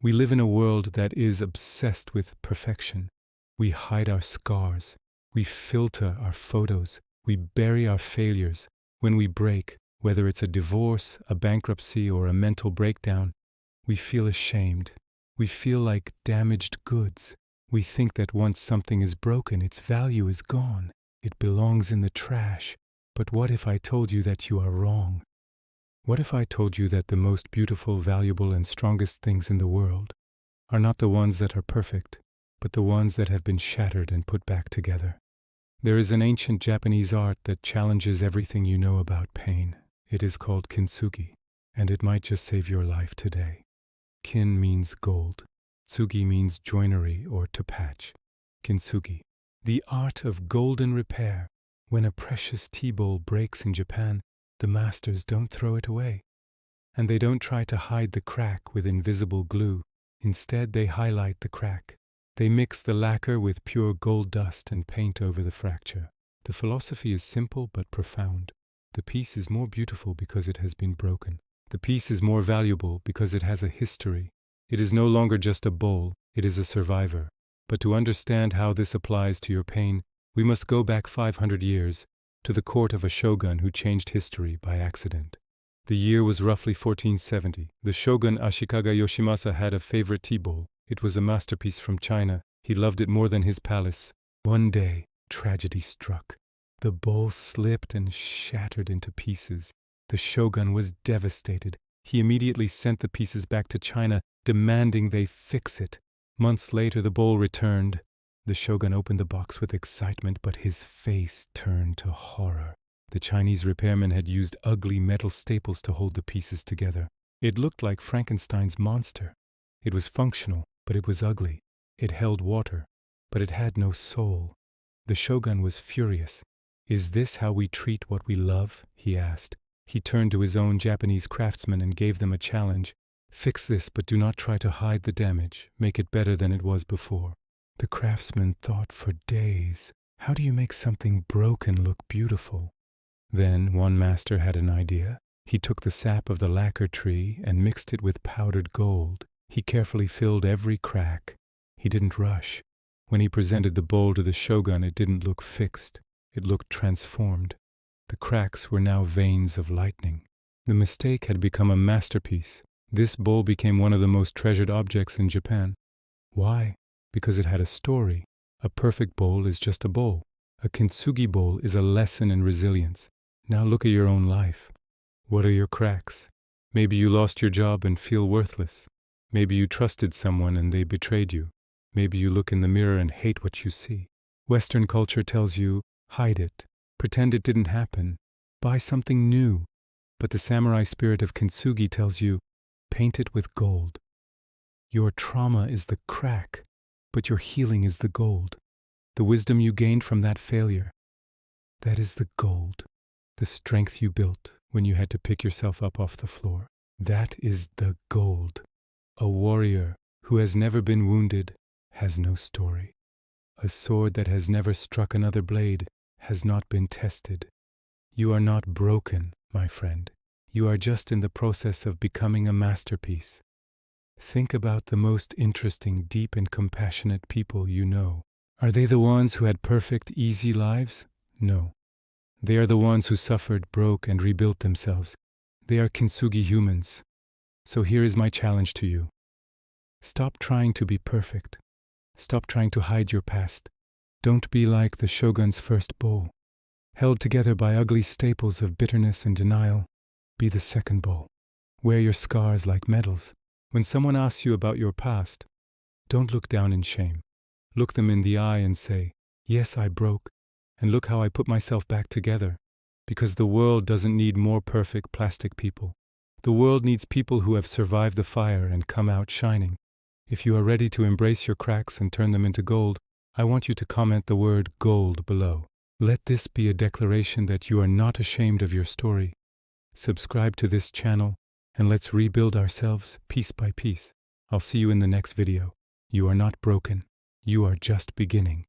We live in a world that is obsessed with perfection. We hide our scars. We filter our photos. We bury our failures. When we break, whether it's a divorce, a bankruptcy, or a mental breakdown, we feel ashamed. We feel like damaged goods. We think that once something is broken, its value is gone. It belongs in the trash. But what if I told you that you are wrong? What if I told you that the most beautiful, valuable, and strongest things in the world are not the ones that are perfect, but the ones that have been shattered and put back together? There is an ancient Japanese art that challenges everything you know about pain. It is called Kintsugi, and it might just save your life today. Kin means gold. Tsugi means joinery or to patch. Kintsugi, the art of golden repair. When a precious tea bowl breaks in Japan, the masters don't throw it away. And they don't try to hide the crack with invisible glue. Instead, they highlight the crack. They mix the lacquer with pure gold dust and paint over the fracture. The philosophy is simple but profound. The piece is more beautiful because it has been broken. The piece is more valuable because it has a history. It is no longer just a bowl, it is a survivor. But to understand how this applies to your pain, we must go back 500 years, to the court of a shogun who changed history by accident. The year was roughly 1470. The shogun Ashikaga Yoshimasa had a favorite tea bowl. It was a masterpiece from China. He loved it more than his palace. One day, tragedy struck. The bowl slipped and shattered into pieces. The shogun was devastated. He immediately sent the pieces back to China, demanding they fix it. Months later, the bowl returned. The shogun opened the box with excitement, but his face turned to horror. The Chinese repairman had used ugly metal staples to hold the pieces together. It looked like Frankenstein's monster. It was functional, but it was ugly. It held water, but it had no soul. The shogun was furious. "Is this how we treat what we love?" he asked. He turned to his own Japanese craftsmen and gave them a challenge. "Fix this, but do not try to hide the damage. Make it better than it was before." The craftsmen thought for days. How do you make something broken look beautiful? Then one master had an idea. He took the sap of the lacquer tree and mixed it with powdered gold. He carefully filled every crack. He didn't rush. When he presented the bowl to the shogun, it didn't look fixed. It looked transformed. The cracks were now veins of lightning. The mistake had become a masterpiece. This bowl became one of the most treasured objects in Japan. Why? Because it had a story. A perfect bowl is just a bowl. A kintsugi bowl is a lesson in resilience. Now look at your own life. What are your cracks? Maybe you lost your job and feel worthless. Maybe you trusted someone and they betrayed you. Maybe you look in the mirror and hate what you see. Western culture tells you, hide it. Pretend it didn't happen. Buy something new. But the samurai spirit of Kintsugi tells you, paint it with gold. Your trauma is the crack, but your healing is the gold. The wisdom you gained from that failure, that is the gold. The strength you built when you had to pick yourself up off the floor, that is the gold. A warrior who has never been wounded has no story. A sword that has never struck another blade has not been tested. You are not broken, my friend. You are just in the process of becoming a masterpiece. Think about the most interesting, deep, and compassionate people you know. Are they the ones who had perfect, easy lives? No. They are the ones who suffered, broke, and rebuilt themselves. They are Kintsugi humans. So here is my challenge to you. Stop trying to be perfect. Stop trying to hide your past. Don't be like the shogun's first bowl, held together by ugly staples of bitterness and denial. Be the second bowl. Wear your scars like medals. When someone asks you about your past, don't look down in shame. Look them in the eye and say, yes, I broke, and look how I put myself back together. Because the world doesn't need more perfect plastic people. The world needs people who have survived the fire and come out shining. If you are ready to embrace your cracks and turn them into gold, I want you to comment the word gold below. Let this be a declaration that you are not ashamed of your story. Subscribe to this channel, and let's rebuild ourselves piece by piece. I'll see you in the next video. You are not broken. You are just beginning.